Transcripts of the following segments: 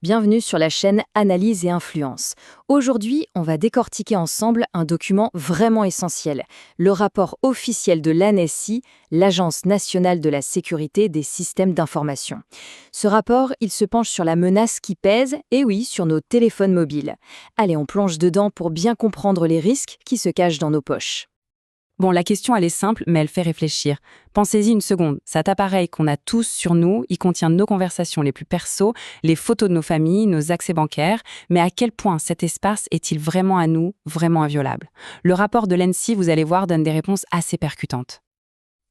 Bienvenue sur la chaîne Analyse et Influence. Aujourd'hui, on va décortiquer ensemble un document vraiment essentiel, le rapport officiel de l'ANSSI, l'Agence nationale de la sécurité des systèmes d'information. Ce rapport, il se penche sur la menace qui pèse, et oui, sur nos téléphones mobiles. Allez, on plonge dedans pour bien comprendre les risques qui se cachent dans nos poches. Bon, la question, elle est simple, mais elle fait réfléchir. Pensez-y une seconde. Cet appareil qu'on a tous sur nous, il contient nos conversations les plus perso, les photos de nos familles, nos accès bancaires, mais à quel point cet espace est-il vraiment à nous, vraiment inviolable? Le rapport de l'ANSSI, vous allez voir, donne des réponses assez percutantes.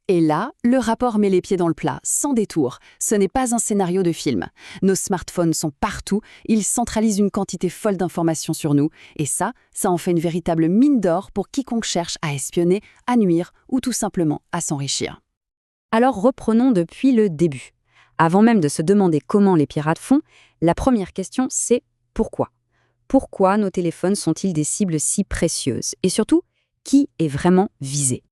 Et là, le rapport met les pieds dans le plat, sans détour. Ce n'est pas un scénario de film. Nos smartphones sont partout, ils centralisent une quantité folle d'informations sur nous, et ça en fait une véritable mine d'or pour quiconque cherche à espionner, à nuire ou tout simplement à s'enrichir. Alors reprenons depuis le début. Avant même de se demander comment les pirates font, la première question c'est pourquoi? Pourquoi nos téléphones sont-ils des cibles si précieuses? Et surtout, qui est vraiment visé?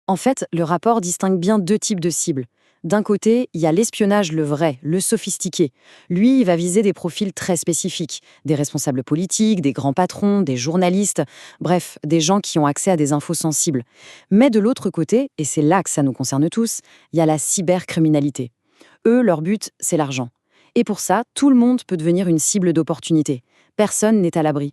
En fait, le rapport distingue bien deux types de cibles. D'un côté, il y a l'espionnage le vrai, le sophistiqué. Lui, il va viser des profils très spécifiques, des responsables politiques, des grands patrons, des journalistes, bref, des gens qui ont accès à des infos sensibles. Mais de l'autre côté, et c'est là que ça nous concerne tous, il y a la cybercriminalité. Eux, leur but, c'est l'argent. Et pour ça, tout le monde peut devenir une cible d'opportunité. Personne n'est à l'abri.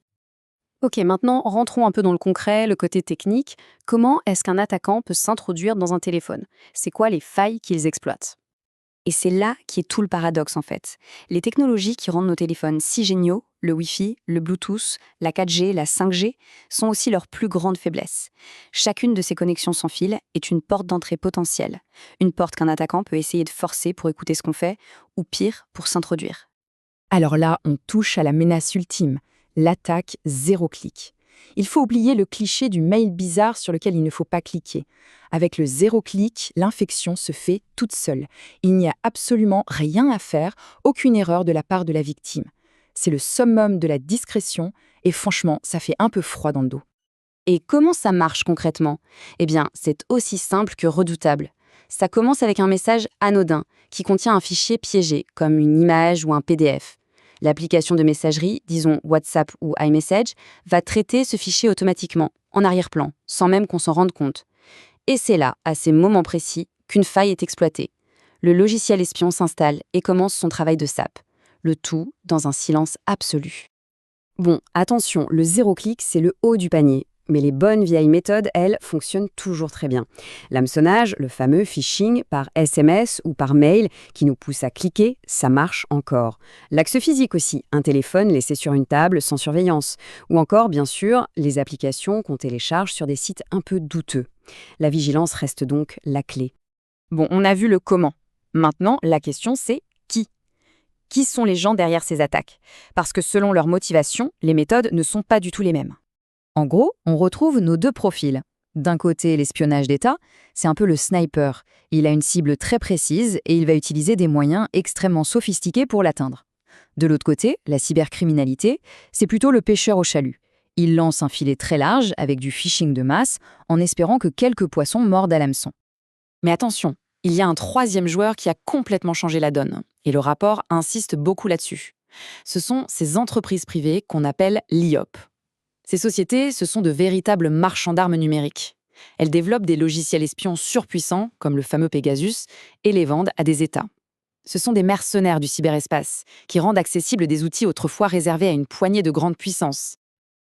Ok, maintenant rentrons un peu dans le concret, le côté technique. Comment est-ce qu'un attaquant peut s'introduire dans un téléphone? C'est quoi les failles qu'ils exploitent? Et c'est là qui est tout le paradoxe en fait. Les technologies qui rendent nos téléphones si géniaux, le Wi-Fi, le Bluetooth, la 4G, la 5G, sont aussi leurs plus grandes faiblesses. Chacune de ces connexions sans fil est une porte d'entrée potentielle. Une porte qu'un attaquant peut essayer de forcer pour écouter ce qu'on fait, ou pire, pour s'introduire. Alors là, on touche à la menace ultime, l'attaque zéro clic. Il faut oublier le cliché du mail bizarre sur lequel il ne faut pas cliquer. Avec le zéro clic, l'infection se fait toute seule. Il n'y a absolument rien à faire, aucune erreur de la part de la victime. C'est le summum de la discrétion et franchement, ça fait un peu froid dans le dos. Et comment ça marche concrètement? Eh bien, c'est aussi simple que redoutable. Ça commence avec un message anodin qui contient un fichier piégé, comme une image ou un PDF. L'application de messagerie, disons WhatsApp ou iMessage, va traiter ce fichier automatiquement, en arrière-plan, sans même qu'on s'en rende compte. Et c'est là, à ces moments précis, qu'une faille est exploitée. Le logiciel espion s'installe et commence son travail de sape. Le tout dans un silence absolu. Bon, attention, le zéro clic, c'est le haut du panier. Mais les bonnes vieilles méthodes, elles, fonctionnent toujours très bien. L'hameçonnage, le fameux phishing par SMS ou par mail qui nous pousse à cliquer, ça marche encore. L'axe physique aussi, un téléphone laissé sur une table sans surveillance. Ou encore, bien sûr, les applications qu'on télécharge sur des sites un peu douteux. La vigilance reste donc la clé. Bon, on a vu le comment. Maintenant, la question c'est qui? Qui sont les gens derrière ces attaques? Parce que selon leur motivation, les méthodes ne sont pas du tout les mêmes. En gros, on retrouve nos deux profils. D'un côté, l'espionnage d'État, c'est un peu le sniper. Il a une cible très précise et il va utiliser des moyens extrêmement sophistiqués pour l'atteindre. De l'autre côté, la cybercriminalité, c'est plutôt le pêcheur au chalut. Il lance un filet très large avec du phishing de masse en espérant que quelques poissons mordent à l'hameçon. Mais attention, il y a un troisième joueur qui a complètement changé la donne. Et le rapport insiste beaucoup là-dessus. Ce sont ces entreprises privées qu'on appelle l'IOP. Ces sociétés, ce sont de véritables marchands d'armes numériques. Elles développent des logiciels espions surpuissants, comme le fameux Pegasus, et les vendent à des États. Ce sont des mercenaires du cyberespace, qui rendent accessibles des outils autrefois réservés à une poignée de grandes puissances.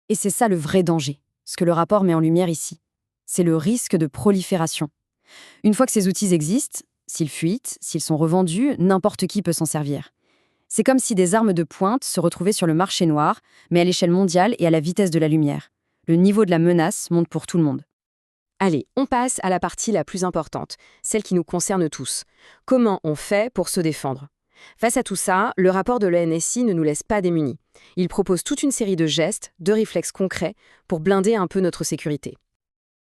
Et c'est ça le vrai danger, ce que le rapport met en lumière ici. C'est le risque de prolifération. Une fois que ces outils existent, s'ils fuitent, s'ils sont revendus, n'importe qui peut s'en servir. C'est comme si des armes de pointe se retrouvaient sur le marché noir, mais à l'échelle mondiale et à la vitesse de la lumière. Le niveau de la menace monte pour tout le monde. Allez, on passe à la partie la plus importante, celle qui nous concerne tous. Comment on fait pour se défendre? Face à tout ça, le rapport de l'ANSSI ne nous laisse pas démunis. Il propose toute une série de gestes, de réflexes concrets pour blinder un peu notre sécurité.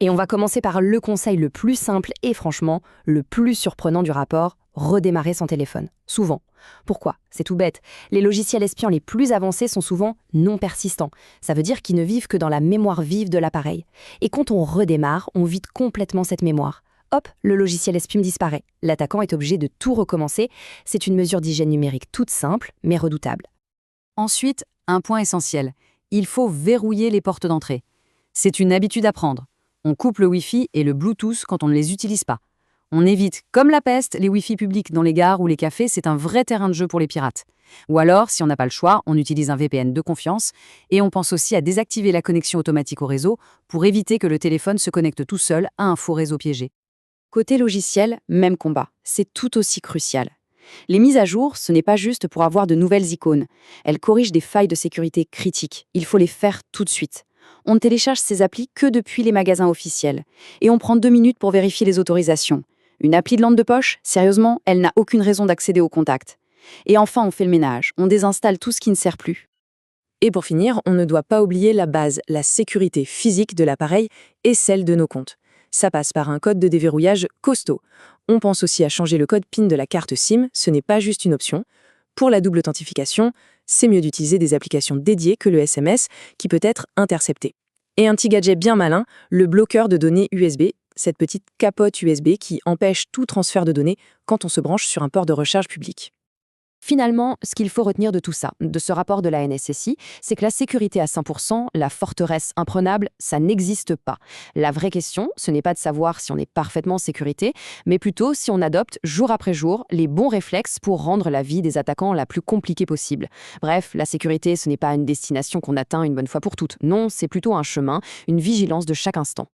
Et on va commencer par le conseil le plus simple et franchement, le plus surprenant du rapport, redémarrer son téléphone. Souvent. Pourquoi? C'est tout bête. Les logiciels espions les plus avancés sont souvent non persistants. Ça veut dire qu'ils ne vivent que dans la mémoire vive de l'appareil. Et quand on redémarre, on vide complètement cette mémoire. Hop, le logiciel espion disparaît. L'attaquant est obligé de tout recommencer. C'est une mesure d'hygiène numérique toute simple, mais redoutable. Ensuite, un point essentiel, il faut verrouiller les portes d'entrée. C'est une habitude à prendre. On coupe le Wi-Fi et le Bluetooth quand on ne les utilise pas. On évite, comme la peste, les Wi-Fi publics dans les gares ou les cafés, c'est un vrai terrain de jeu pour les pirates. Ou alors, si on n'a pas le choix, on utilise un VPN de confiance et on pense aussi à désactiver la connexion automatique au réseau pour éviter que le téléphone se connecte tout seul à un faux réseau piégé. Côté logiciel, même combat. C'est tout aussi crucial. Les mises à jour, ce n'est pas juste pour avoir de nouvelles icônes. Elles corrigent des failles de sécurité critiques. Il faut les faire tout de suite. On ne télécharge ces applis que depuis les magasins officiels. Et on prend 2 minutes pour vérifier les autorisations. Une appli de lampe de poche, sérieusement, elle n'a aucune raison d'accéder aux contacts. Et enfin, on fait le ménage. On désinstalle tout ce qui ne sert plus. Et pour finir, on ne doit pas oublier la base, la sécurité physique de l'appareil et celle de nos comptes. Ça passe par un code de déverrouillage costaud. On pense aussi à changer le code PIN de la carte SIM, ce n'est pas juste une option. Pour la double authentification, c'est mieux d'utiliser des applications dédiées que le SMS qui peut être intercepté. Et un petit gadget bien malin, le bloqueur de données USB, cette petite capote USB qui empêche tout transfert de données quand on se branche sur un port de recharge public. Finalement, ce qu'il faut retenir de tout ça, de ce rapport de la NSSI, c'est que la sécurité à 100%, la forteresse imprenable, ça n'existe pas. La vraie question, ce n'est pas de savoir si on est parfaitement en sécurité, mais plutôt si on adopte jour après jour les bons réflexes pour rendre la vie des attaquants la plus compliquée possible. Bref, la sécurité, ce n'est pas une destination qu'on atteint une bonne fois pour toutes. Non, c'est plutôt un chemin, une vigilance de chaque instant.